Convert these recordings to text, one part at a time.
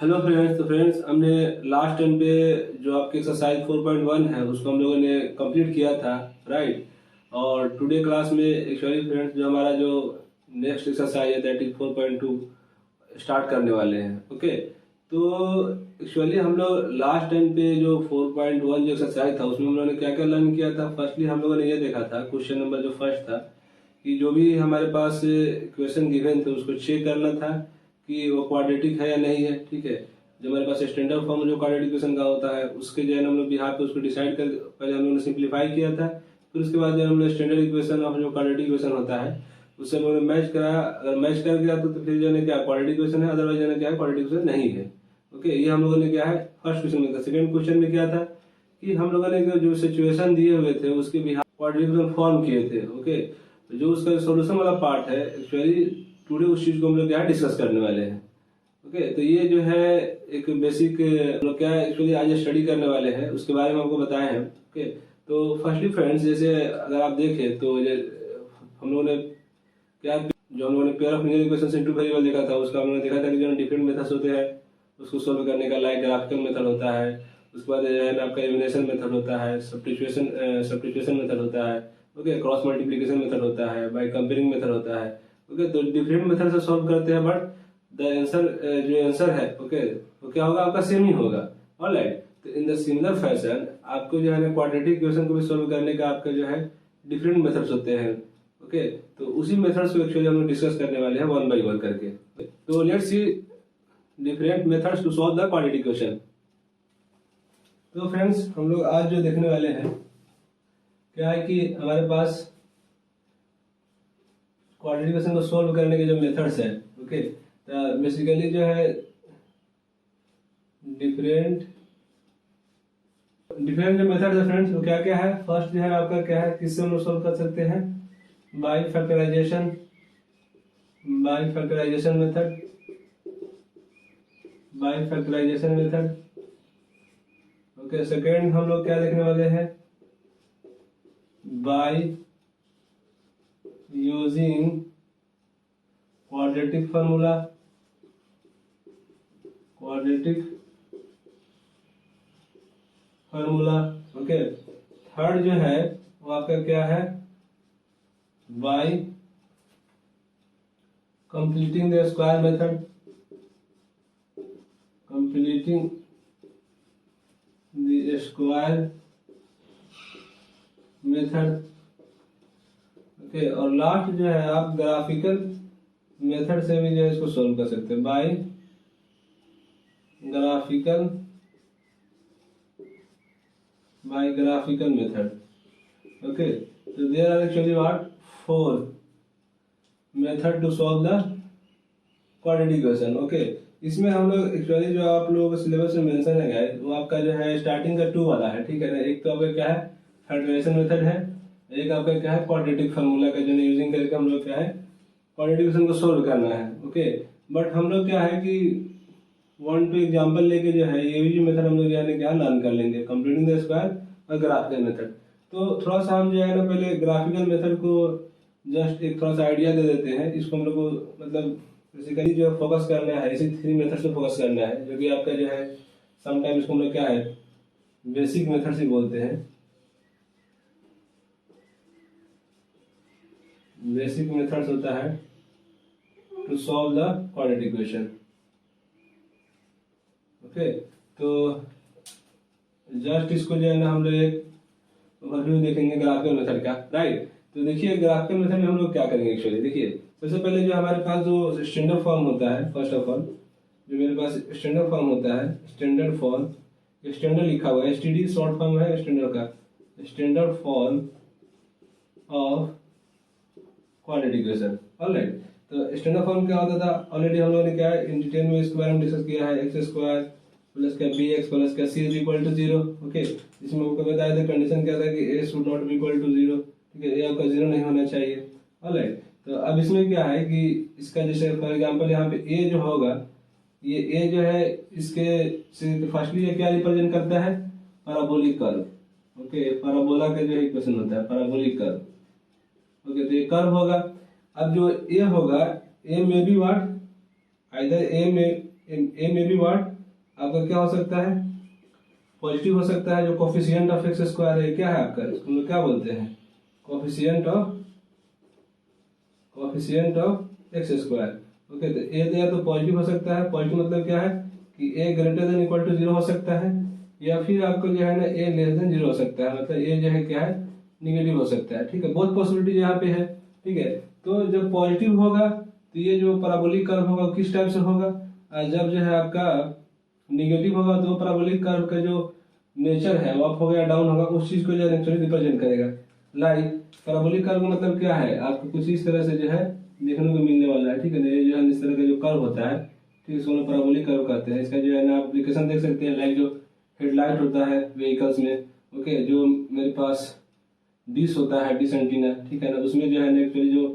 Hello friends. तो friends, हमने last time पे जो आपकी एक्सरसाइज 4.1 है उसको हम लोगों ने कंप्लीट किया था, राइट। और टुडे क्लास में एक्चुअली फ्रेंड्स जो हमारा जो नेक्स्ट एक्सरसाइज है दैट इज 4.2 स्टार्ट करने वाले हैं। ओके, तो एक्चुअली हम लोग लास्ट टाइम पे जो 4.1 जो एक्सरसाइज था उसमें हम लोगों ने क्या क्या लर्न किया था। फर्स्टली हम लोगों ने ये देखा था, क्वेश्चन नंबर जो फर्स्ट था कि जो भी हमारे पास क्वेश्चन गिवन थे उसको चेक करना था कि वो क्वाड्रेटिक है या नहीं है। ठीक है, जो हमारे पास स्टैंडर्ड फॉर्म जो क्वाड्रेटिक इक्वेशन का होता है उसके जो है हम लोग यहाँ पे उसको डिसाइड कर पहले हम लोगों ने सिंप्लीफाई किया था। फिर उसके बाद जो हम लोग स्टैंडर्ड इक्वेशन ऑफ जो क्वाड्रेटिक इक्वेशन होता है उससे हम लोगों ने मैच कराया। अगर मैच कर गया तो फिर जो है क्या क्वाड्रेटिक इक्वेशन है, अदरवाइज जो है क्या है क्वाड्रेटिक इक्वेशन नहीं है। ओके, ये हम लोगों ने क्या है फर्स्ट क्वेश्चन में था। सेकंड क्वेश्चन में क्या था कि हम लोगों ने जो सिचुएशन दिए हुए थे उसके बिहार क्वाड्रेटिक इक्वेशन फॉर्म किए थे। ओके, तो जो उसका सॉल्यूशन वाला पार्ट है एक्चुअली टुडे उस चीज को हम लोग क्या डिस्कस करने वाले हैं। ओके, तो ये जो है एक बेसिक हम लोग क्या एक्चुअली आज स्टडी करने वाले हैं उसके बारे में आपको बताए हैं। ओके, तो फर्स्टली फ्रेंड्स जैसे अगर आप देखें तो हम लोगों ने क्या जो हम लोगों ने pair of linear equations into variable देखा था उसका हम लोगने देखा था कि जो डिफरेंट मेथड्स होते हैं उसको सोल्व करने का, लाइक ग्राफिकल मेथड होता है, उसके बाद जो है ना आपका एलिमिनेशन मेथड होता है, सब्स्टिट्यूशन मेथड होता है, ओके, क्रॉस मल्टीप्लिकेशन मेथड होता है, बाय कंपेयरिंग मेथड होता है। ओके, तो डिफरेंट मेथड से सॉल्व करते हैं बट द आंसर जो आंसर है ओके वो क्या होगा आपका सेम ही होगा। ऑलराइट, तो इन द सिमिलर फैशन आपको जो है ना क्वाड्रेटिक इक्वेशन को भी सॉल्व करने का आपका जो है डिफरेंट मेथड्स होते हैं। ओके, तो उसी मेथड्स को एक्चुअली हम लोग डिस्कस करने वाले हैं वन बाय वन करके। तो let's see different methods to solve the quadratic equation. तो फ्रेंड्स हम लोग आज जो देखने वाले हैं क्या है कि हमारे पास क्वाड्रेटिक इक्वेशन को सॉल्व करने के जो मेथड्स हैं ओके, बेसिकली जो है डिफरेंट डिफरेंट जो मेथड है फ्रेंड्स वो क्या क्या है। फर्स्ट जो है आपका क्या है किससे हम लोग सॉल्व कर सकते हैं, by factorization method, by factorization method. Okay, second हम लोग क्या देखने वाले हैं, by using quadratic formula, okay. Third जो है वो आपका क्या है, by completing the square method, okay. और लास्ट जो है आप ग्राफिकल मेथड से भी जो है इसको सोल्व कर सकते हैं, बाय ग्राफिकल मेथड। ओके, तो there are actually what 4 method to solve the quadratic equation. Okay, इसमें हम लोग एक्चुअली जो आप लोगों को सिलेबस में मेंशन है गाइस वो आपका जो है स्टार्टिंग का 2 वाला है, ठीक है ना। एक तो आपका क्या है फैक्टराइजेशन मेथड है, एक आपका क्या है क्वाड्रेटिक फार्मूला का जो यूजिंग करके हम लोग क्या है क्वाड्रेटिक इक्वेशन को सोल्व करना है। ओके, बट हम लोग क्या है कि 1-2 एग्जांपल लेके जो है ये भी जो मेथड हम लोग यानी क्या लर्न कर लेंगे, कंप्लीटिंग द स्क्वायर और ग्राफिकल मेथड। तो थोड़ा सा हम जो है ना पहले ग्राफिकल मेथड को जस्ट एक थोड़ा सा आइडिया दे देते हैं। इसको हम लोग को मतलब बेसिकली जो फोकस करना है इसी 3 मेथड से फोकस करना है, जो कि आपका जो है समटाइम्स इसको हम लोग क्या है बेसिक मेथड से बोलते हैं। बेसिक मेथड्स होता है to solve the quadratic equation. Okay, तो जस्ट इसको जो है ना हम लोग एक ओवरव्यू देखेंगे ग्राफिकल मेथड का, राइट। तो देखिए ग्राफिकल मेथड में हम लोग क्या करेंगे एक्चुअली, देखिए सबसे पहले जो हमारे पास जो स्टैंडर्ड फॉर्म होता है, फर्स्ट ऑफ ऑल जो मेरे पास स्टैंडर्ड फॉर्म होता है, स्टैंडर्ड फॉर्म, स्टैंडर्ड लिखा हुआ है, एसटीडी शॉर्ट फॉर्म है स्टैंडर्ड का, standard form of quadratic equation. Alright, तो स्टैंडर्ड फॉर्म क्या होता था ऑलरेडी हम लोगों ने क्या है इन डिटेल में इसके बारे में डिस्कस किया है, x स्क्वायर प्लस का bx प्लस का c is equal to 0। Okay, इसमें आपको बताया था कंडीशन क्या था कि a should not be equal to 0, ठीक है, ये आपका 0 नहीं होना चाहिए। ऑलराइट, तो अब इसमें क्या है कि इसका जैसे फॉर एग्जांपल यहाँ पे a जो होगा ये a जो है इसके फर्स्टली ये क्या रिप्रेजेंट करता है पैराबोलिक कर्व। ओके, पैराबोला का जो इक्वेशन होता है पैराबोलिक कर्व। ओके, तो ये कर्व होगा। अब जो a होगा a में भी व्हाट आइदर ए में भी व्हाट आपका क्या हो सकता है, पॉजिटिव हो सकता है। जो कोफिशिएंट ऑफ एक्स स्क्वायर है क्या है आपका, हम लोग क्या बोलते हैं, coefficient of x square. Okay, तो ए दिया तो पॉजिटिव हो सकता है। पॉजिटिव मतलब क्या है कि ए ग्रेटर देन इक्वल टू 0 हो सकता है, या फिर आपको जो है ना ए लेस देन 0 हो सकता है, मतलब ए जो है क्या है, निगेटिव हो सकता है। ठीक है, बहुत पॉसिबिलिटी यहाँ पे है। ठीक है, तो जब पॉजिटिव होगा तो ये जो पैराबोलिक कर्व होगा किस टाइप से होगा, और जब जो है आपका निगेटिव होगा तो पैराबोलिक कर्व का जो नेचर है वो अप होगा या डाउन होगा, उस चीज को जो है एक्चुअली रिप्रेजेंट करेगा। लाइक पैराबोलिक कर्व मतलब क्या है, आपको कुछ इस तरह से जो है देखने को मिलने वाला है। ठीक है ना, ये जो है इस तरह का जो कर्व होता है, ठीक है, इसको हम पैराबोलिक कर्व कहते हैं। इसका जो है ना एप्लीकेशन देख सकते हैं, लाइक जो हेडलाइट होता है व्हीकल्स में, ओके, जो मेरे पास डिश होता है, डिश एंटीना, ठीक है ना, उसमें जो है ना एक्चुअली जो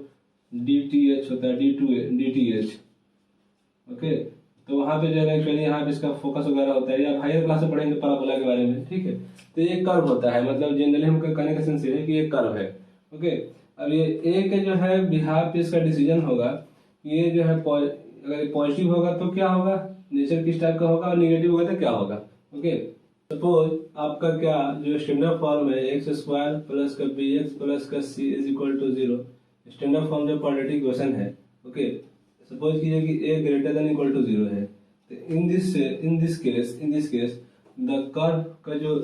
DTH होता है, DTH, ओके, तो वहाँ पे जो है एक्चुअली यहाँ पे इसका फोकस वगैरह होता है, या हायर क्लास में पढ़ेंगे पैराबोला के बारे में। ठीक है, तो ये कर्व होता है, मतलब जनरली हम कहने का सेंस है कि ये कर्व है। ओके, अब ये ए के जो है बिहार पे इसका डिसीजन होगा कि ये जो है अगर पॉजिटिव होगा तो क्या होगा, नेचर किस टाइप का होगा, और निगेटिव होगा तो क्या होगा। ओके, सपोज आपका क्या जो स्टैंडर्ड फॉर्म है एक्स स्क्वायर प्लस का बी एक्स प्लस का C is equal to 0, standard form जो क्वाड्रेटिक इक्वेशन है। ओके, सपोज कीजिए कि a greater than equal to 0 है, तो in this case the curve का जो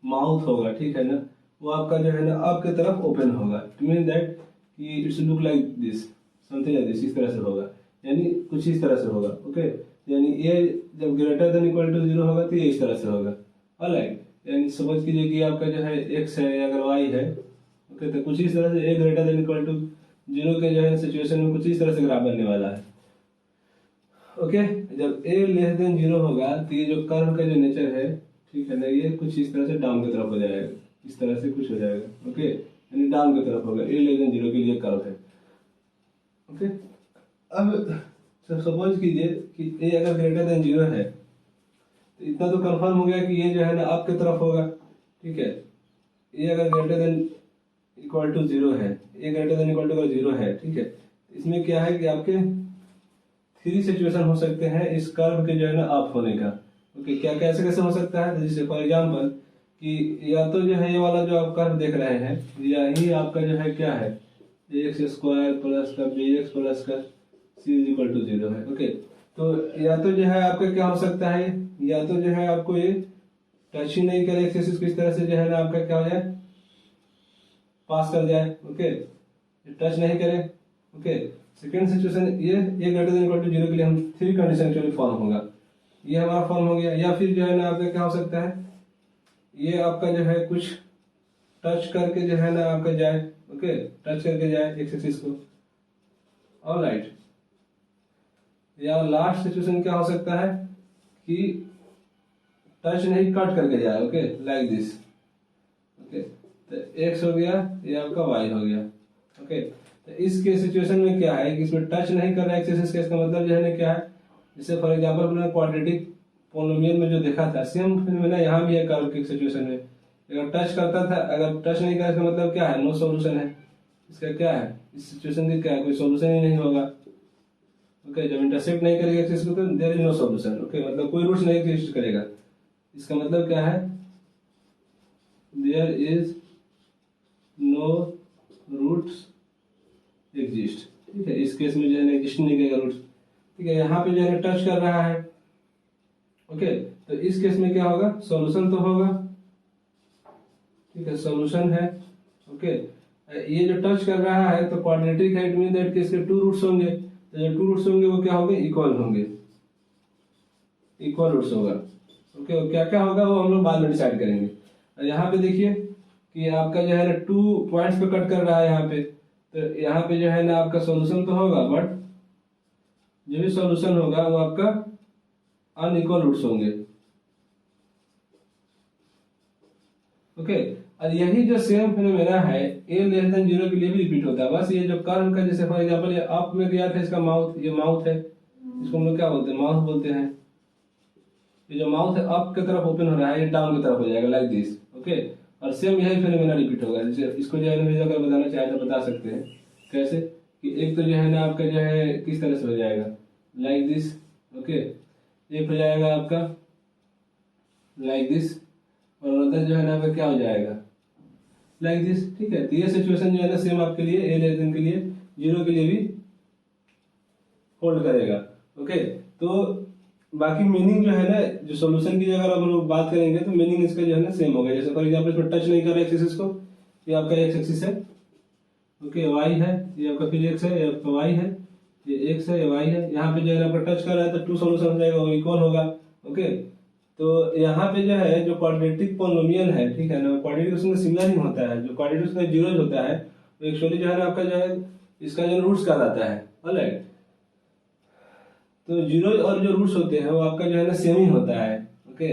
माउथ होगा, ठीक है ना, वो आपका जो है ना आपके तरफ ओपन होगा। इट मीन दैट कि it's look like this, something like this, इस तरह से होगा, यानी कुछ इस तरह से होगा। ओके, यानी ये जब ग्रेटर देन इक्वल टू 0 होगा तो ये इस तरह से होगा। ऑलराइट, यानी सपोज कीजिए कि आपका जो है x है या अगर y है, ओके, तो कुछ इस तरह से a greater than equal to 0 के जो है सिचुएशन में कुछ इस तरह से ग्राफ बनने वाला है। ओके, जब a लेस देन 0 होगा तो ये जो कर्व का जो नेचर है, ठीक है ना, ये कुछ इस तरह से डाउन की तरफ हो जाएगा, इस तरह से कुछ हो जाएगा। ओके, यानी डाउन की तरफ होगा, a लेस देन 0 के लिए कर्व है। ओके, अब सपोज कीजिए कि a अगर ग्रेटर देन 0 है तो इतना तो कंफर्म हो गया कि ये जो है ना आपके तरफ होगा। ठीक है, a अगर ग्रेटर देन इक्वल टू 0 है, a greater than equal to 0 है, ठीक है, इसमें क्या है कि आपके 3 सिचुएशन हो सकते हैं इस कर्व के जो है ना अप होने का। ओके, क्या कैसे कैसे हो सकता है, जैसे फॉर एग्जांपल कि या तो जो है ये वाला जो आप कर्व देख रहे हैं, या ही आपका जो है क्या है एक्स स्क्वायर प्लस का बी एक्स प्लस का सी इज इक्वल टू 0 है। ओके, तो या तो जो है आपका क्या हो सकता है, या तो जो है आपको ये टच ही नहीं करे एक्सिस को, इस तरह से जो है ना आपका क्या हो जाए, पास कर जाए। ओके, टच नहीं करे। ओके, सेकेंड सिचुएशन ये ग्रेटर देन इक्वल टू 0 के लिए हम 3 कंडीशन एक्चुअली फॉर्म होगा, ये हमारा फॉर्म हो गया। या फिर जो है ना आपका क्या हो सकता है, ये आपका जो है कुछ टच करके जो है ना आपका जाए, ओके, टच करके जाए एक्सिस को। ऑलराइट, या लास्ट सिचुएशन क्या हो सकता है कि टच नहीं कट करके जाए, ओके, लाइक दिस। ओके, तो x हो गया, ये आपका y हो गया। ओके, तो इसके सिचुएशन में क्या है कि इसमें टच नहीं कर रहा है एक्सिस का, इसका मतलब जो है ना क्या है, जैसे फॉर एग्जांपल हमने क्वाड्रेटिक पोलिनोमियल में जो देखा था, सेम फिनोमेना यहाँ भी है कर्व के सिचुएशन में। अगर टच करता था, अगर टच नहीं करा, इसका मतलब क्या है, नो सॉल्यूशन है। इसका क्या है, इस सिचुएशन की क्या है, कोई सॉल्यूशन ही नहीं होगा। ओके, जब इंटरसेक्ट नहीं करेगा एक्सिस को तो there is no solution. Okay, मतलब कोई रूट्स नहीं एग्जिस्ट करेगा। इसका मतलब क्या है, there is no roots exist. ठीक है, इस केस में जो है एग्जिस्ट नहीं करेगा रूट्स। ठीक है, यहाँ पे जो है टच कर रहा है। ओके, तो इस केस में क्या होगा, सॉल्यूशन तो होगा। ठीक है, सॉल्यूशन है। ओके, ये जो टच कर रहा है तो क्वाड्रेटिक है, इट मीन दैट कि इसके 2 रूट्स होंगे, तो जो 2 रूट्स होंगे वो क्या होंगे, इक्वल होंगे, इक्वल रूट्स होगा। ओके, क्या क्या होगा वो हम लोग बाद में डिसाइड करेंगे। यहाँ पे देखिए कि आपका जो है ना 2 पॉइंट्स पे कट कर रहा है यहाँ पे, तो यहाँ पे जो है ना आपका सॉल्यूशन तो होगा, बट जो भी सॉल्यूशन होगा वो आपका अनइक्वल रूट्स होंगे। ओके, और यही जो सेम फिनोमेना है a लेस देन 0 के लिए भी रिपीट होता है। बस ये जो कर्व का, जैसे फॉर एग्जांपल ये अप में गया था, इसका माउथ, ये माउथ है, इसको हम लोग क्या बोलते हैं, माउथ बोलते हैं। ये जो माउथ है अप की तरफ ओपन हो रहा है, ये डाउन की तरफ हो जाएगा लाइक दिस। ओके, और सेम यही फिनोमेना रिपीट होगा। जैसे इसको जो है ना अगर बताना चाहे तो बता सकते हैं कैसे, कि एक तो जो है ना आपका जो है किस तरह से हो जाएगा, लाइक दिस। ओके। एक हो जाएगा आपका लाइक दिस, और अदर जो है ना आपका क्या हो जाएगा लाइक दिस, ठीक है। तो ये सिचुएशन जो है ना सेम आपके लिए ए लेस देन के लिए 0 के लिए भी होल्ड करेगा। ओके, तो बाकी मीनिंग जो है ना, जो सॉल्यूशन की अगर हम लोग बात करेंगे तो मीनिंग इसका जो है ना सेम होगा। जैसे फॉर एग्जांपल इसमें टच नहीं कर रहा है एक्सिस को, ये आपका एक्स एक्सिस है, ओके, वाई है, ये आपका फिर एक्स है, ये आपका वाई है, ये एक्स है, ये वाई है। यहाँ पे जो है आपका टच कर रहा है तो टू सॉल्यूशन हो जाएगा, वो इक्वल होगा। ओके, तो यहाँ पे जो है जो क्वाड्रेटिक पॉलिनोमियल है, ठीक है ना, क्वाड्रेटिक उसमें सिमिलर ही होता है। जो क्वाड्रेटिक उसमें जीरोज होता है तो एक्चुअली जो है ना आपका जो है इसका जो रूट्स कहलाता है। ऑलराइट, तो जीरो और जो रूट्स होते हैं वो आपका जो है ना सेम ही होता है। ओके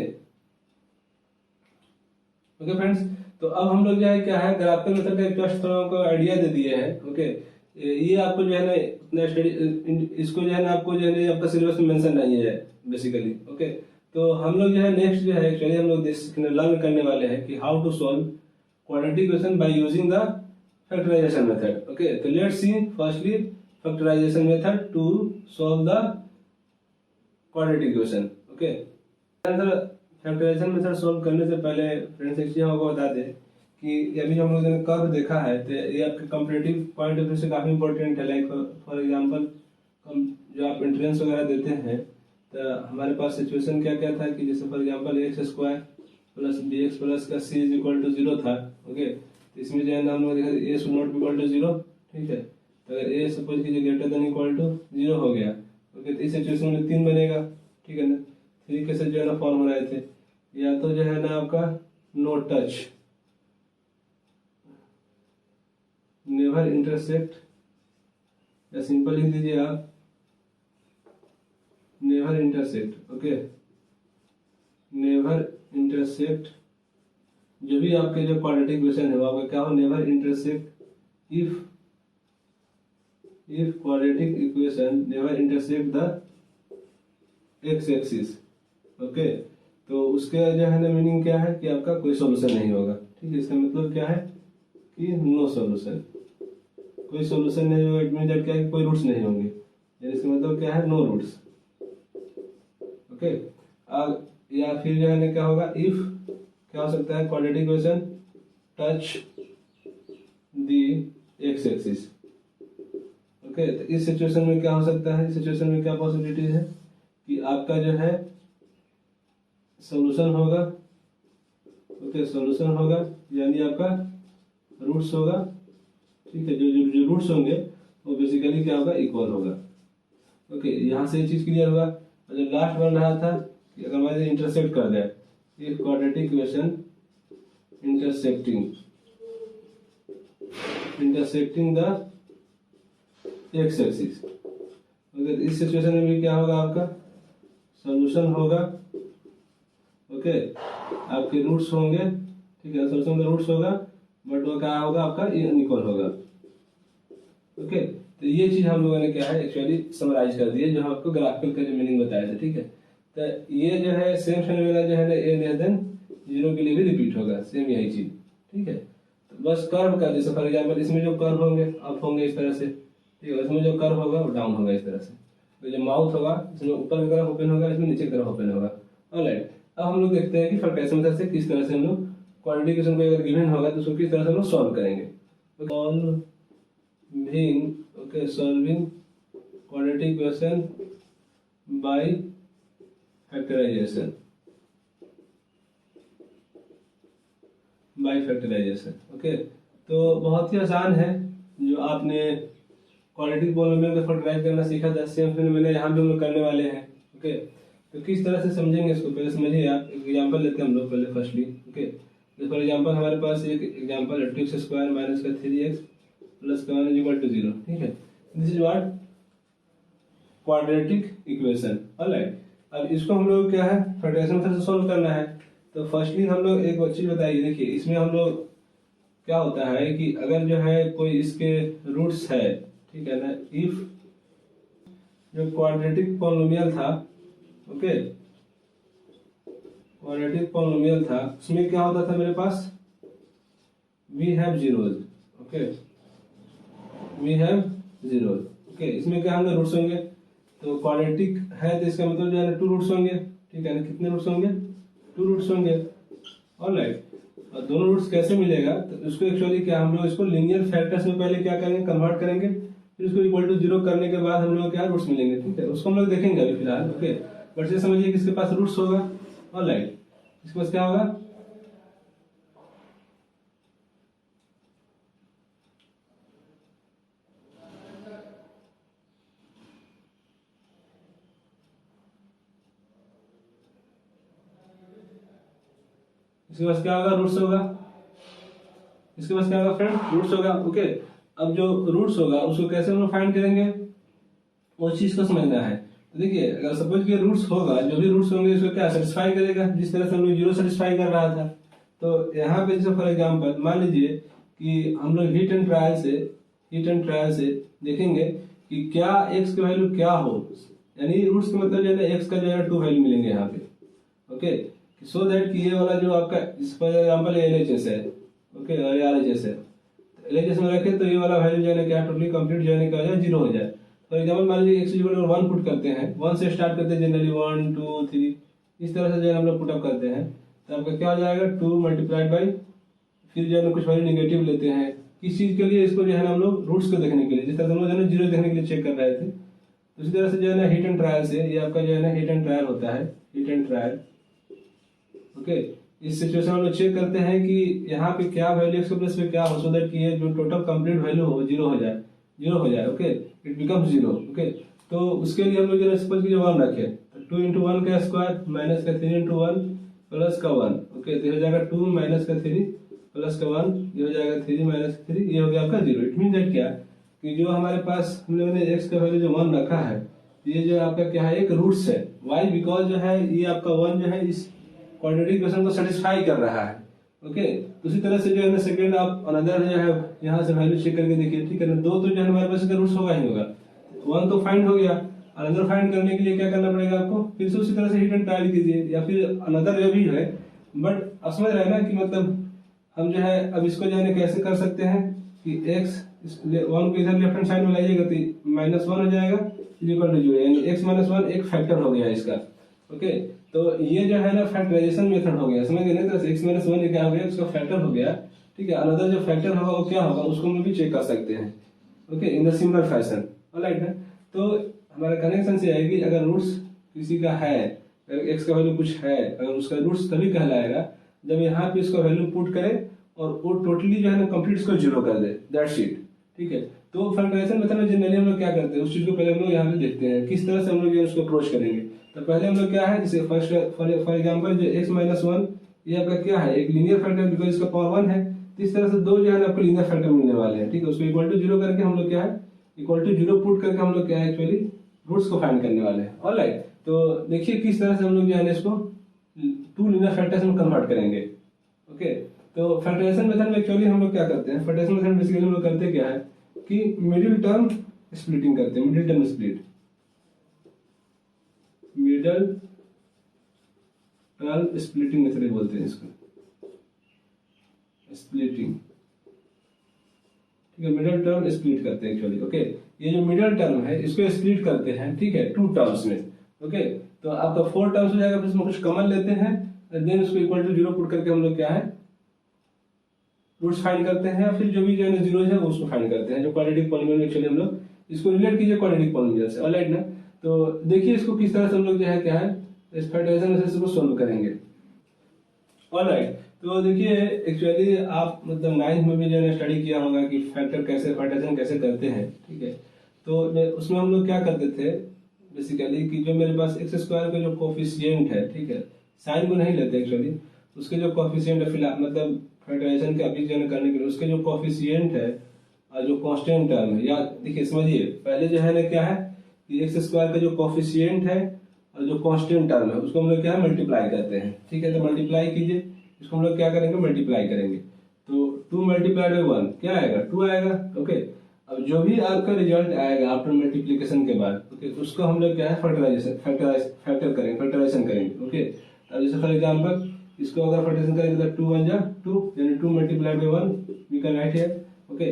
ओके फ्रेंड्स, तो अब हम लोग जो है क्या है ग्राफिकल मेथड का जस्ट थोड़ा आपको आइडिया दे दिए हैं। ओके, ये आपको जो है ना इतना स्टडी, इसको जो है ना आपको जो है ना आपका सिलेबस में मेंशन नहीं है बेसिकली। ओके, तो हम लोग जो है नेक्स्ट जो है एक्चुअली हम लोग लर्न करने वाले हैं कि how to solve quadratic equation by using the factorization method. Okay, तो let's see firstly factorization method to solve the quadratic equation. Okay, factorization method solve करने से पहले फ्रेंड्स एक चीज आपको बता दें कि अभी जो हम लोगों ने कर्व देखा है तो ये आपके कंपैरेटिव पॉइंट ऑफ व्यू से काफी इंपॉर्टेंट है। लाइक फॉर एग्जांपल जो आप एंट्रेंस वगैरह देते हैं तो हमारे पास सिचुएशन क्या क्या था कि जैसे for example X square plus B X plus का सी इज इक्वल टू 0 था। ओके, तो इसमें जो है ना हम लोग देखा A should not be equal to 0, ठीक है। तो अगर ए सपोज कीजिए ग्रेटर देन इक्वल टू 0 हो गया, ओके, तो इस सिचुएशन में 3 बनेगा, ठीक है ना। 3 कैसे जो है ना फॉर्म हो रहे थे, या तो जो है ना आपका नो टच, नेवर इंटरसेक्ट, या सिंपल लिख दीजिए आप never intersect. Okay, never intersect, जो भी आपके जो क्वाड्रेटिक इक्वेशन है वो आपका क्या हो, never intersect if quadratic equation never intersect the x axis। Okay, तो उसके जो है ना मीनिंग क्या है कि आपका कोई सॉल्यूशन नहीं होगा, ठीक है। इसका मतलब क्या है कि नो सॉल्यूशन, कोई सॉल्यूशन नहीं होगा। इट मीन दैट क्या है, कोई रूट्स नहीं होंगे, यानी इसका मतलब क्या है, नो रूट्स। ओके, या फिर जो है ना क्या होगा, इफ क्या हो सकता है, quadratic equation touch the X axis. Okay, तो इस सिचुएशन में क्या हो सकता है, इस सिचुएशन में क्या पॉसिबिलिटी है कि आपका जो है सॉल्यूशन होगा। ओके, सॉल्यूशन होगा यानी आपका रूट्स होगा, ठीक है। जो रूट्स होंगे वो बेसिकली क्या होगा, इक्वल होगा। ओके, यहाँ से ये चीज क्लियर होगा। जो लास्ट बन रहा था कि अगर हमारे इंटरसेक्ट कर दे, if quadratic equation intersecting the X axis, अगर इस सिचुएशन में भी क्या होगा, आपका सॉल्यूशन होगा। ओके, आपके रूट्स होंगे, ठीक है, सॉल्यूशन का रूट्स होगा, बट वो क्या होगा, आपका इक्वल होगा। ओके, तो ये चीज हम लोगों ने क्या है एक्चुअली समराइज कर दी है, जो आपको ग्राफिकल का जो मीनिंग बताया था, ठीक है। तो ये जो है सेम फिनोमेना जो है ना ए लेस देन 0 के लिए भी रिपीट होगा, सेम यही चीज, ठीक है। तो बस कर्व का, जैसे फॉर एग्जाम्पल इसमें जो कर्व होंगे अप होंगे इस तरह से, ठीक है, इसमें जो कर्व होगा वो डाउन होगा इस तरह से। तो जो माउथ होगा इसमें ऊपर की तरफ ओपन होगा, इसमें नीचे की तरफ ओपन होगा। ऑलराइट, अब हम लोग देखते हैं कि फैक्टराइजेशन मेथड से किस तरह से हम लोग क्वाड्रेटिक इक्वेशन को अगर गिवन होगा तो उसको किस तरह से हम लोग सॉल्व करेंगे। Solving quadratic equation by factorization, okay. तो बहुत ही आसान है, जो आपने क्वाड्रेटिक पॉलिनोमियल को फैक्टराइज करना सीखा था, सेम फिनोमेना यहाँ भी हम लोग करने वाले हैं। ओके, तो किस तरह से समझेंगे इसको पहले समझिए आप। एक एग्जांपल लेते हैं हम लोग पहले फर्स्टली। ओके, तो फॉर एग्जांपल हमारे पास एक एग्जांपल है 2x स्क्वायर माइनस का 3x प्लस का 1 इज इक्वल टू 0, ठीक है। This is what quadratic equation. Alright, अब इसको हम लोग क्या है फैक्टराइजेशन मेथड से सॉल्व करना है। तो फर्स्टली हम लोग एक चीज बताइए, देखिए इसमें हम लोग क्या होता है कि अगर जो है कोई इसके रूट्स है, ठीक है ना, इफ जो क्वाड्रेटिक पॉलिनोमियल था, ओके, क्वाड्रेटिक पॉलिनोमियल था, उसमें क्या होता था मेरे पास, we have zeros. Okay, we have zeros. Okay, इसमें क्या होंगे, रूट्स होंगे। तो क्वाड्रेटिक है तो इसका मतलब जो है ना 2 रूट्स होंगे, ठीक है ना। कितने रूट्स होंगे? 2 रूट्स होंगे। ऑलराइट, और दोनों रूट्स कैसे मिलेगा? तो उसको एक्चुअली क्या हम लोग इसको लीनियर फैक्टर्स में पहले क्या करेंगे, कन्वर्ट करेंगे, फिर उसको इक्वल टू 0 करने के बाद हम लोग क्या रूट्स मिलेंगे, ठीक है। उसको हम लोग देखेंगे अभी फिलहाल, ओके। बट ये समझिए कि इसके पास रूट्स होगा। ऑलराइट, इसके पास क्या होगा? इसके पास क्या होगा? रूट्स होगा। इसके पास क्या होगा फ्रेंड? रूट्स होगा, ओके। अब जो रूट्स होगा उसको कैसे हम लोग फाइंड करेंगे, उस चीज को समझना है। तो देखिए, अगर सपोज कि रूट्स होगा, जो भी रूट्स होंगे इसको क्या सेटिस्फाई करेगा, जिस तरह से हम लोग 0 सेटिस्फाई कर रहा था। तो यहाँ पे जैसे फॉर एग्जाम्पल मान लीजिए कि हम लोग हीट एंड ट्रायल से देखेंगे कि क्या x की वैल्यू क्या हो, यानी रूट्स का मतलब जो है x का जो है 2 वैल्यू मिलेंगे यहाँ पे, ओके। सो दैट कि ये वाला जो आपका फॉर एग्जाम्पल LHS है, ओके, और RHS है, LHS में रखें तो ये वाला वैल्यू जो है क्या टोटली कंप्लीट जो है क्या हो जाए, 0 हो जाए। फॉर एग्जाम्पल मान लीजिए x इक्वल टू 1 पुट करते हैं, 1 से स्टार्ट करते हैं जनरली, 1 2 3 इस तरह से जो है हम लोग पुटअप करते हैं। तो आपका क्या हो जाएगा, 2 मल्टीप्लाइड बाई, फिर जो है कुछ वैल्यू निगेटिव लेते हैं। किस चीज के लिए? इसको जो है ना हम लोग रूट्स को देखने के लिए, जिस तरह से हम लोग जो है 0 देखने के लिए चेक कर रहे थे। उसी तरह से जो है ना हीट एंड ट्रायल से, ये आपका जो है ना हीट एंड ट्रायल होता है, हीट एंड ट्रायल, ओके। इस सिचुएशन में हम लोग चेक करते हैं कि यहाँ पे क्या वैल्यू x प्लस में क्या हो, सो दैट कि ये जो टोटल कंप्लीट वैल्यू हो 0 हो जाए, 0 हो जाए, ओके, इट बिकम्स 0, ओके। तो उसके लिए हम लोग जो है सपोज कि 1 रखें, तो 2 × 1 का स्क्वायर माइनस का 3 × 1 प्लस का 1, ओके। तो ये हो जाएगा 2 माइनस का 3 प्लस का 1, ये हो जाएगा 3 माइनस का 3, ये हो गया आपका 0। इट मीन दैट क्या कि जो हमारे पास हम लोगों ने x का वैल्यू जो 1 रखा है, ये जो आपका क्या है, एक रूट्स है। वाई? बिकॉज जो है ये आपका 1 जो है इस क्वाड्रेटिक इक्वेशन को सेटिस्फाई कर रहा है, ओके। उसी तरह से जो है ना सेकंड आप अनदर जो है यहाँ से वैल्यू चेक करके देखिए, ठीक है ना। 2 तो जो है हमारे पास इसका रूट्स होगा ही होगा, 1 तो फाइंड हो गया। अनदर फाइंड करने के लिए क्या करना पड़ेगा आपको, फिर से उसी तरह से हीट एंड ट्रायल कीजिए, या फिर अनदर वे भी है। बट आप समझ रहे हैं ना कि मतलब हम जो है अब इसको जो है कैसे कर सकते हैं कि x 1 को इधर लेफ्ट हैंड साइड में लाइएगा तो -1 हो जाएगा, इक्वल टू 0, यानी x - 1 एक फैक्टर हो गया इसका, ओके। तो ये जो है ना फैक्टराइजेशन मेथड हो गया, समझ गए ना। तो x - 1 क्या हो गया, उसका फैक्टर हो गया, ठीक है। अनदर जो फैक्टर होगा वो क्या होगा, उसको हम भी चेक कर सकते हैं, okay, in the similar fashion, alright है। तो हमारा कनेक्शन से आएगी, अगर रूट्स किसी का है, अगर x का वैल्यू कुछ है, अगर उसका रूट्स तभी कहलाएगा जब यहाँ पे इसका वैल्यू पुट करे और वो टोटली जो है ना कंप्लीट इसको 0 कर दे, दैट्स इट, ठीक है। तो फैक्टराइजेशन मेथड में जनरली हम लोग क्या करते हैं, उस चीज को पहले हम लोग यहाँ पे देखते हैं किस तरह से हम लोग उसको अप्रोच करेंगे। तो पहले हम लोग क्या है, जैसे फर्स्ट फॉर एग्जांपल जो x - 1 ये आपका क्या है, एक लीनियर फैक्टर, बिकॉज इसका पावर 1 है। तो इस तरह से 2 जो है ना आपको लीनियर फैक्टर मिलने वाले हैं, ठीक है। उसको इक्वल टू 0 करके हम लोग क्या है, इक्वल टू 0 पुट करके हम लोग क्या है एक्चुअली रूट्स को फाइंड करने वाले हैं, ऑलराइट। तो देखिए किस तरह से हम लोग जो है इसको 2 लीनियर फैक्टर्स में कन्वर्ट करेंगे, ओके। तो फैक्टराइजेशन मेथड में एक्चुअली हम लोग क्या करते हैं, फैक्टराइजेशन मेथड बेसिकली हम लोग करते क्या है कि मिडिल टर्म स्प्लिटिंग करते हैं, middle term split, middle term splitting method बोलते हैं इसको, स्प्लिटिंग, ठीक है। मिडिल टर्म स्प्लिट करते हैं एक्चुअली, ओके। ये जो मिडिल टर्म है इसको स्प्लिट करते हैं, ठीक है, 2 टर्म्स में, ओके। तो आपका 4 टर्म्स हो जाएगा, फिर इसमें कुछ कॉमन लेते हैं, देन उसको इक्वल टू 0 पुट करके हम लोग क्या है रूट्स फाइंड करते हैं, फिर जो भी जो है जीरो है उसको फाइंड करते हैं, जो क्वाड्रेटिक पॉलिनोमियल एक्चुअली हम लोग इसको रिलेट कीजिए क्वाड्रेटिक पॉलिनोमियल से, ऑलराइट ना। तो देखिए इसको किस तरह से हम लोग जो है क्या है इस फैक्टराइजेशन मेथड को सॉल्व करेंगे, ऑलराइट। तो देखिए एक्चुअली आप मतलब 9th में भी जो है स्टडी किया होगा कि फैक्टर कैसे फैक्टराइजेशन कैसे करते हैं, ठीक है। तो उसमें हम लोग क्या करते थे बेसिकली कि जो मेरे पास x स्क्वायर का जो कोफिशिएंट है, ठीक है, साइन को नहीं लेते एक्चुअली, उसके जो कोफिशिएंट है फिलहाल मतलब फैक्टराइजेशन के अभी जो करने के लिए उसके जो कोफिशिएंट है और जो कांस्टेंट टर्म है, या देखिए समझिए पहले जो है ना क्या है कि एक्स स्क्वायर का जो कोफिशिएंट है और जो कांस्टेंट टर्म है उसको हम लोग क्या है मल्टीप्लाई करते हैं, ठीक है। तो मल्टीप्लाई कीजिए, इसको हम लोग क्या करेंगे मल्टीप्लाई करेंगे, तो 2 मल्टीप्लाइड बाई 1 क्या आएगा 2 आएगा, ओके। अब जो भी आपका रिजल्ट आएगा आफ्टर मल्टीप्लिकेशन के बाद, ओके, उसको हम लोग क्या है फैक्टराइजेशन करेंगे, ओके। अब जैसे फॉर एग्जांपल इसको अगर फैक्टराइजेशन करेंगे तो 2 1 जा 2, यानी 2 multiplied by 1 we can write here, okay.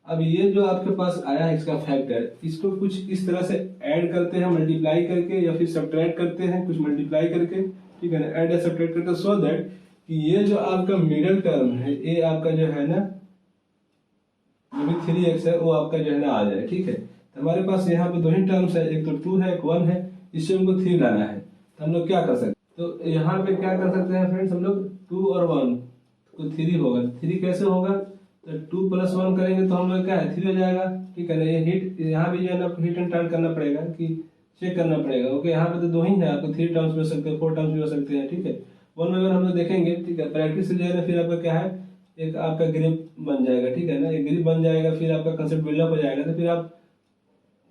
अब ये जो आपके पास आया है इसका फैक्टर, इसको कुछ इस तरह से ऐड करते हैं मल्टीप्लाई करके, या फिर सब्ट्रैक्ट करते हैं कुछ मल्टीप्लाई करके, ठीक है ना, ऐड या सब्ट्रैक्ट करके, सो दैट कि ये जो आपका मिडिल टर्म है, ये आपका जो है ना, जो भी 3x है वो आपका जो है ना आ जाए, ठीक है। तो हमारे पास यहाँ पे दो ही टर्म्स है, एक तो 2 है, एक 1 है, इससे हमको 3 लाना है। तो हम लोग क्या कर सकते हैं, तो यहाँ पे क्या कर सकते हैं फ्रेंड्स, हम लोग 2 और 1 तो 3 होगा। 3 कैसे होगा, तो 2 + 1 करेंगे तो हम लोग क्या है 3 हो जाएगा, ठीक है ना। ये हिट यहाँ भी जो है ना हिट एंड टर्न करना पड़ेगा, कि चेक करना पड़ेगा। ओके, यहाँ पे तो 2 ही है, आपको 3 टर्म्स भी हो सकते हैं, 4 टर्म्स भी हो सकते हैं, ठीक है। 1 में अगर हम लोग देखेंगे, ठीक है, प्रैक्टिस से जो है ना फिर आपका क्या है, एक आपका ग्रिप बन जाएगा, ठीक है ना, एक ग्रिप बन जाएगा, फिर आपका कंसेप्ट बिल्डअप हो जाएगा। तो फिर आप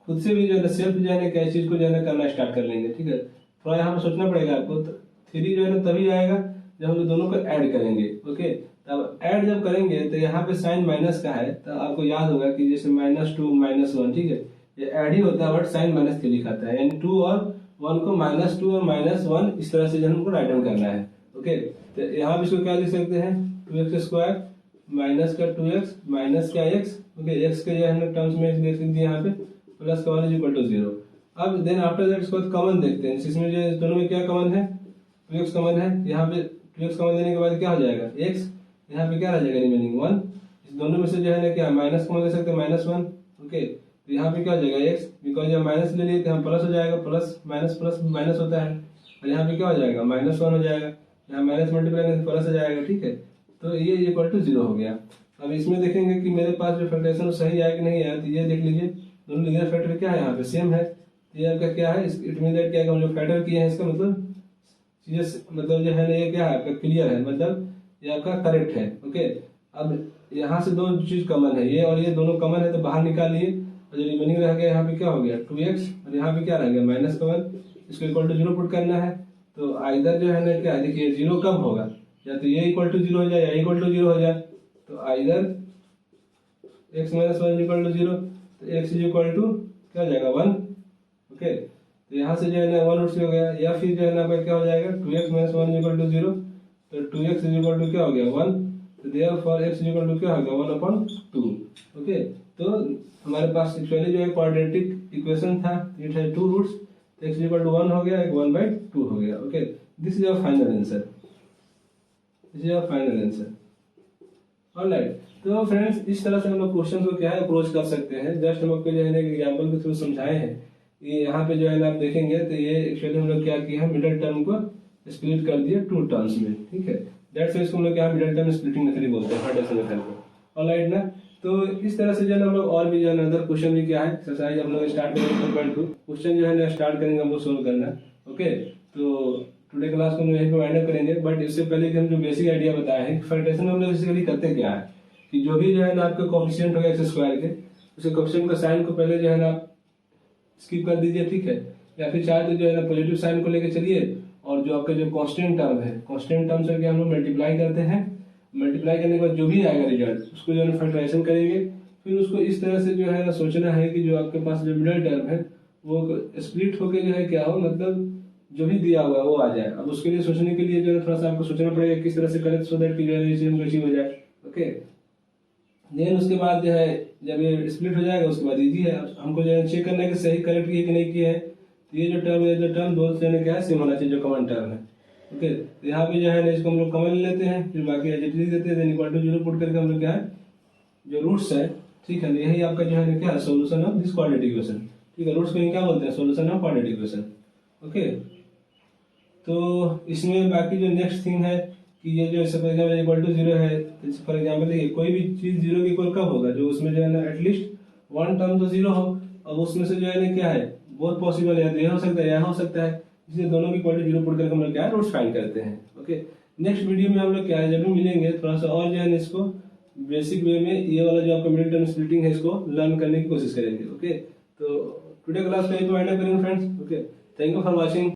खुद से भी जो है ना सेल्फ जो है ना क्या चीज को जो है ना करना स्टार्ट कर लेंगे, ठीक है। थोड़ा यहाँ पे सोचना पड़ेगा आपको। तो 3 जो है ना तभी आएगा जब हम लोग दोनों को ऐड करेंगे। ओके, तब ऐड जब करेंगे तो यहाँ पे साइन माइनस का है, तो आपको याद होगा कि जैसे -2 -1, ठीक है, ये ऐड ही होता है बट साइन -3 लिखाता है, यानी 2 और 1 को -2 और -1 इस तरह से हमको राइट डाउन करना है। ओके, तो यहाँ पे इसको क्या लिख सकते हैं, 2x² माइनस का 2x माइनस का x, ओके, x के जो है ना टर्म्स में देख सकते हैं यहाँ पे, प्लस का 1 = 0। अब देन आफ्टर दैट इसको कॉमन देखते हैं, इसमें जो दोनों में क्या कॉमन है, 2x कॉमन है। यहाँ पे 2x कॉमन देने के बाद क्या हो जाएगा, x, यहाँ पे क्या रह जाएगा रिमेनिंग 1। इस दोनों में से जो है ना क्या माइनस कॉमन ले सकते हैं, -1। ओके, तो यहाँ पे क्या हो जाएगा x, बिकॉज यहाँ माइनस ले लिए तो यहाँ प्लस हो जाएगा, प्लस माइनस प्लस माइनस होता है, और यहाँ पे क्या हो जाएगा -1 हो जाएगा, यहाँ माइनस मल्टीप्लाई करके प्लस हो जाएगा, ठीक है। तो ये = 0 हो गया। अब इसमें देखेंगे कि मेरे पास जो फैक्टराइजेशन सही आया कि नहीं आया, तो ये देख लीजिए दोनों लीनियर फैक्टर क्या है, यहाँ पे सेम है। ये आपका क्या है, इट मीन दैट क्या है, हम जो फैक्टर किए हैं इसका मतलब चीजें मतलब जो है ना ये क्या है आपका क्लियर है, मतलब ये आपका करेक्ट है। ओके, अब यहाँ से दो चीज कॉमन है, ये और ये दोनों कॉमन है, तो बाहर निकालिए, और जो रिमेनिंग रह गया यहाँ पे क्या हो गया 2x, और यहाँ पे क्या रह गया -1, इसको = 0 पुट करना है। तो आइदर जो है ना क्या देखिए 0 कब होगा, या तो ये = 0 हो जाए या ये = 0 हो जाए। तो आइदर x - 1 = 0, तो x क्या हो जाएगा 1। ओके, तो यहाँ से जो है ना 1 उठ से हो गया, या फिर जो है ना क्या हो जाएगा 2x - 1 = 0, तो 2x क्या हो गया 1, तो देयरफॉर x क्या हो गया 1/2। ओके, तो हमारे पास एक्चुअली जो है क्वाड्रेटिक इक्वेशन था, इट हैज 2 रूट्स, तो x = 1 हो गया, एक 1/2 हो गया। Okay, this is our final answer, this is our final answer. Alright, तो फ्रेंड्स इस तरह से हम लोग क्वेश्चन को क्या है अप्रोच कर सकते हैं। जस्ट हम आपको जो है ना एग्जाम्पल के थ्रू समझाए हैं। ये यहाँ पे जो है ना आप देखेंगे तो ये एक्चुअली हम लोग क्या किए हैं, मिडिल टर्म को स्प्लिट कर दिए 2 टर्म्स में, ठीक है। दैट्स व्हाई इसको हम लोग क्या मिडिल टर्म स्प्लिटिंग मेथड बोलते हैं, फैक्टराइजेशन मेथड को। ऑलराइट ना, तो इस तरह से जो है ना हम लोग और भी जो है ना अदर क्वेश्चन भी क्या है एक्सरसाइज हम लोग स्टार्ट करेंगे 4.2 क्वेश्चन जो है ना स्टार्ट करेंगे हम लोग सोल्व करना। ओके, तो टुडे क्लास को हम यहीं पे वाइंड अप करेंगे, बट इससे पहले कि हम जो बेसिक आइडिया बताए हैं फैक्टराइजेशन में हम लोग बेसिकली करते क्या है कि जो भी जो है ना आपके कोएफिशिएंट होगा x² के, उसे कोएफिशिएंट का साइन को पहले जो है ना आप स्किप कर दीजिए, ठीक है, या फिर चाहे तो जो है ना पॉजिटिव साइन को लेके चलिए, और जो आपका जो कांस्टेंट टर्म है, कांस्टेंट टर्म से हम लोग मल्टीप्लाई करते हैं, मल्टीप्लाई करने के बाद जो भी आएगा रिजल्ट उसको जो है फैक्टराइजेशन करेंगे। फिर उसको इस तरह से जो है ना सोचना है कि जो आपके पास जो मिडिल टर्म है वो स्प्लिट होके जो है क्या हो, मतलब जो भी दिया हुआ है वो आ जाए। अब उसके लिए सोचने के लिए जो है थोड़ा सा आपको सोचना पड़ेगा किस तरह से करें सो दैट कि जो है ये चीज अचीव हो जाए। ओके, देन उसके बाद जो है जब ये स्प्लिट हो जाएगा उसके बाद इजी है, हमको जो है चेक करना है कि सही करेक्ट किए कि नहीं किए हैं। तो ये जो टर्म है, जो टर्म दो से क्या है सेम होना चाहिए, जो कॉमन टर्म है। ओके, तो यहाँ पे जो है ना इसको हम लोग कॉमन ले लेते हैं, फिर बाकी एज इट इज देते हैं, देन = 0 पुट करके हम लोग क्या है जो रूट्स है, ठीक है, यही आपका जो है ना क्या solution of this quadratic equation, ठीक है। रूट्स को क्या बोलते हैं, solution of quadratic equation. Okay, तो इसमें बाकी जो नेक्स्ट थिंग है कि ये जो फॉर एग्जाम्पल = 0 है, फॉर एग्जाम्पल देखिए कोई भी चीज 0 के इक्वल कब होगा, जो उसमें जो है ना एटलीस्ट 1 टर्म तो 0 हो। अब उसमें से जो है ना क्या है बहुत पॉसिबल है, यह हो सकता है यह हो सकता है, इसलिए दोनों की = 0 पुट करके हम लोग क्या है रूट्स फाइंड करते हैं। ओके, नेक्स्ट वीडियो में हम लोग क्या है जब भी मिलेंगे थोड़ा सा और जो है इसको बेसिक वे में ये वाला जो आपका मिडिल टर्म स्प्लिटिंग है इसको लर्न करने की कोशिश करेंगे। ओके, तो टुडे क्लास में यही वाइंड अप करेंगे friends. Okay, thank you for watching.